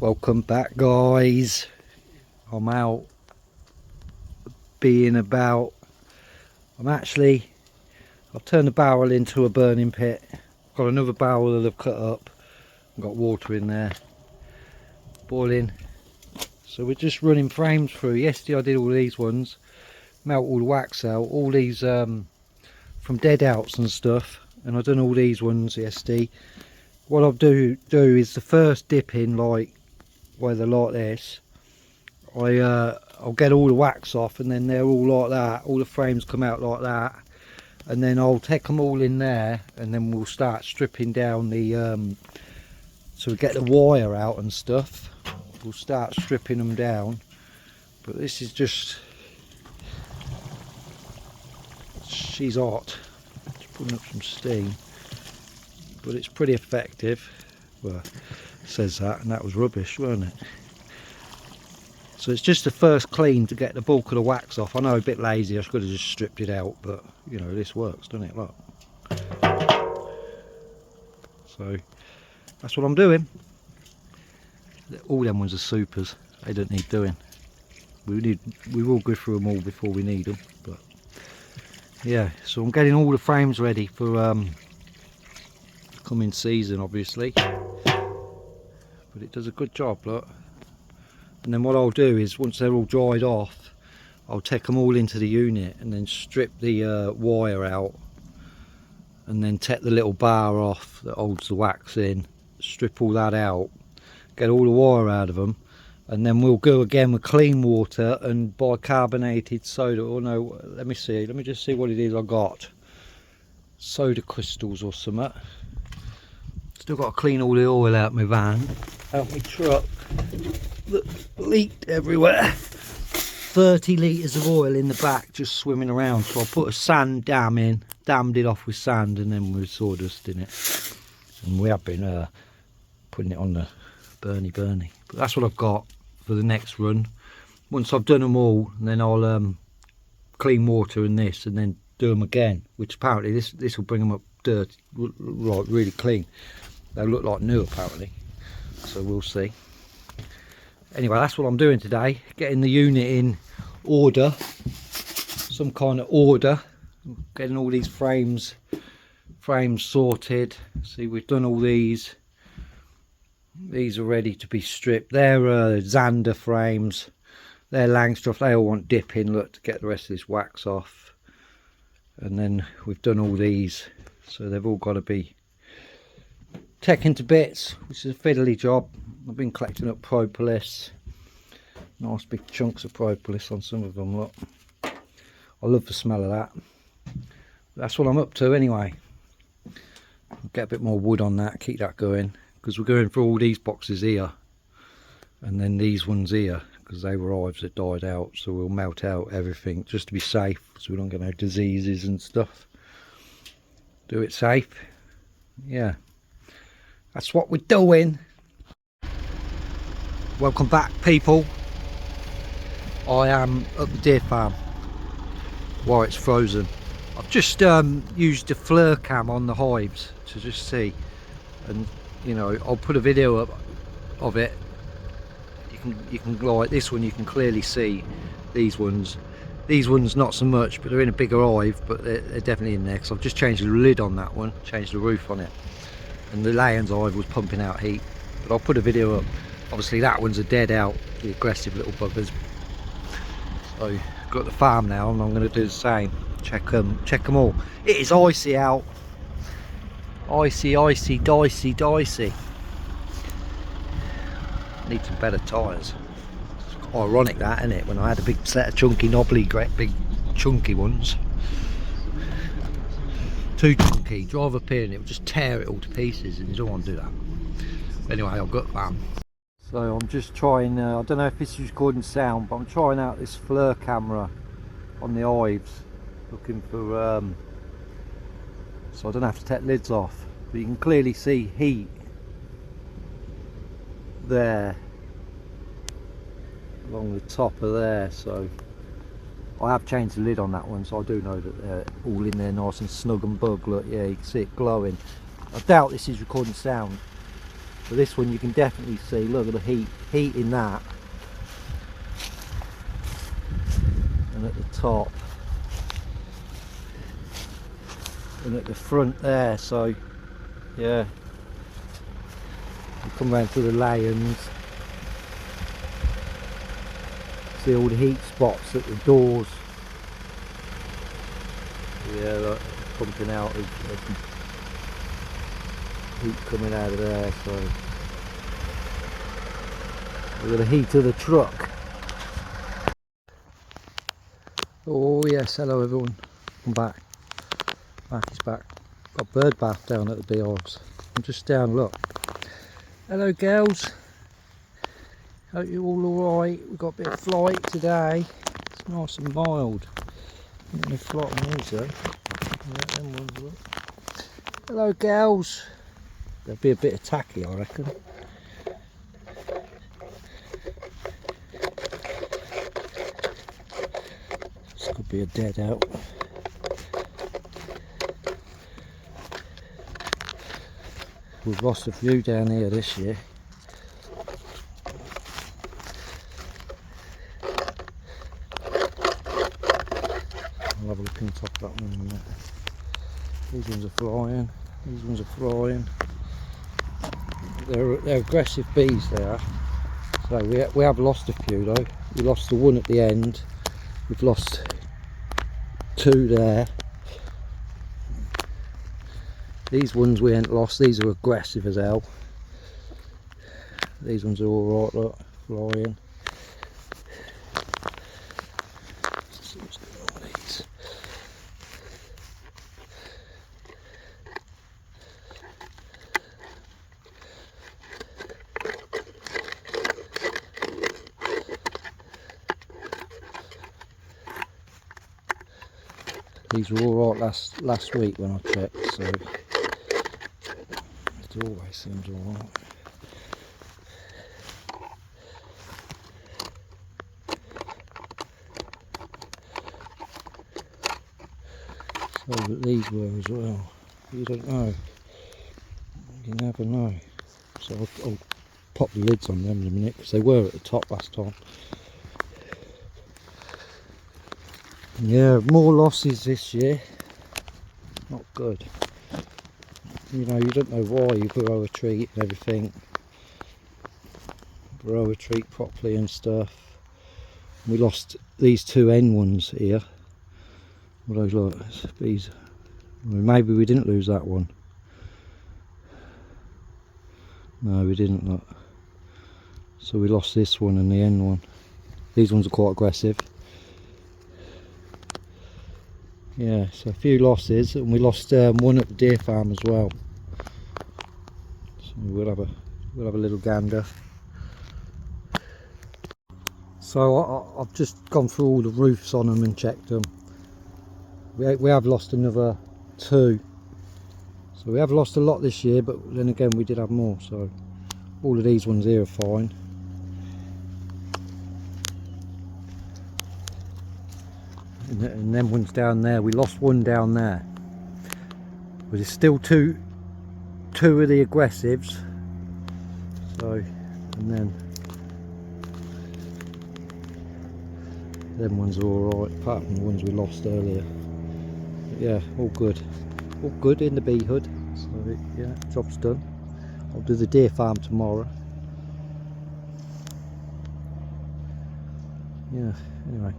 Welcome back, guys. I'm out being about. I've turned the barrel into a burning pit. Got another barrel that I've cut up. I've got water in there boiling, so we're just running frames through. Yesterday I did all these ones, melt all the wax out, all these from dead outs and stuff, and I've done all these ones yesterday. What I'll do is the first dip in, like where they're like this, I'll get all the wax off, and then they're all like that, all the frames come out like that, and then I'll take them all in there, and then we'll start stripping down the so we get the wire out and stuff. We'll start stripping them down, but this is just, she's hot, just putting up some steam, but it's pretty effective. Well, it says that, and that was rubbish, wasn't it? So it's just the first clean to get the bulk of the wax off. I know, a bit lazy, I could have just stripped it out, but you know, this works, doesn't it? Look. So that's what I'm doing. All them ones are supers, they don't need doing. We will go through them all before we need them, but yeah. So I'm getting all the frames ready for coming season, obviously, but it does a good job, look. And then what I'll do is, once they're all dried off, I'll take them all into the unit and then strip the wire out, and then take the little bar off that holds the wax in, strip all that out, get all the wire out of them, and then we'll go again with clean water and bicarbonated soda. Oh no, let me just see what it is I got. Soda crystals or something. Still got to clean all the oil out my van, out my truck that leaked everywhere. 30 litres of oil in the back just swimming around, so I put a sand dam in, dammed it off with sand, and then with sawdust in it. And we have been putting it on the burny, but that's what I've got for the next run. Once I've done them all, then I'll clean water in this, and then do them again, which apparently this will bring them up dirty, right, really clean. They look like new apparently, so we'll see. Anyway, that's what I'm doing today, getting the unit in order, some kind of order, getting all these frames sorted. See, we've done all these are ready to be stripped. They're Xander frames, they're Langstroth, they all want dipping, look, to get the rest of this wax off. And then we've done all these, so they've all got to be taken to bits, which is a fiddly job. I've been collecting up propolis, nice big chunks of propolis on some of them, look. I love the smell of that. That's what I'm up to anyway. I'll get a bit more wood on that, keep that going, because we're going for all these boxes here, and then these ones here, because they were hives that died out, so we'll melt out everything just to be safe, so we don't get no diseases and stuff. Do it safe. Yeah, that's what we're doing. Welcome back, people. I am at the deer farm while it's frozen. I've just used the flare cam on the hives to just see, and you know, I'll put a video up of it. You can like this one, you can clearly see these ones not so much, but they're in a bigger hive, but they're definitely in there, because I've just changed the lid on that one, changed the roof on it, and the lion's hive was pumping out heat. But I'll put a video up. Obviously that one's a dead out, the aggressive little buggers. So I've got the farm now, and I'm going to do the same, check them all. It is icy out, icy, dicey. Need some better tyres. It's ironic that, isn't it, when I had a big set of chunky knobbly, great big chunky ones, too chunky, drive up here and it would just tear it all to pieces, and you don't want to do that. But anyway, I've got that. So I'm just trying, I don't know if this is recording sound, but I'm trying out this flare camera on the hives, looking for so I don't have to take lids off, but you can clearly see heat there along the top of there. So I have changed the lid on that one, so I do know that they're all in there nice and snug and bug. Look, yeah, you can see it glowing. I doubt this is recording sound, So this one you can definitely see, look at the heat in that, and at the top and at the front there. So yeah, you come round to the lions, see all the heat spots at the doors. Yeah, look, pumping out of heat coming out of there. So look at the heat of the truck. Oh yes, hello everyone, I'm back. Mark is back. Got bird bath down at the beehives. I'm just down, look. Hello girls. Hope you're all alright. We've got a bit of flight today. It's nice and mild. Not any flight on these though. Yeah, them ones, look. Hello girls. They'll be a bit of tacky, I reckon. This could be a dead out. We've lost a few down here this year. I'll have a look in the top of that one in a minute. These ones are flying. These ones are flying. They're aggressive bees, they are. So we have lost a few though. We lost the one at the end. We've lost two there. These ones we ain't lost. These are aggressive as hell. These ones are alright, look, flying. Let's see what's going on with these. These were alright last week when I checked, so it always seems alright. So that these were as well. You don't know. You never know. So I'll pop the lids on them in a minute because they were at the top last time. Yeah, more losses this year. Not good. You know, you don't know why you grow a treat and everything. Grow a treat properly and stuff. We lost these two end ones here. Well, those look, bees. Well, maybe we didn't lose that one. No, we didn't, look. So we lost this one and the end one. These ones are quite aggressive. Yeah, so a few losses, and we lost one at the deer farm as well. So we'll have a little gander. So I've just gone through all the roofs on them and checked them. We have lost another two. So we have lost a lot this year, but then again we did have more. So all of these ones here are fine. And them ones down there, we lost one down there. But there's still two of the aggressives. So, and then them ones are alright, apart from the ones we lost earlier. But yeah, all good. All good in the bee hood. So yeah, job's done. I'll do the deer farm tomorrow. Yeah, anyway.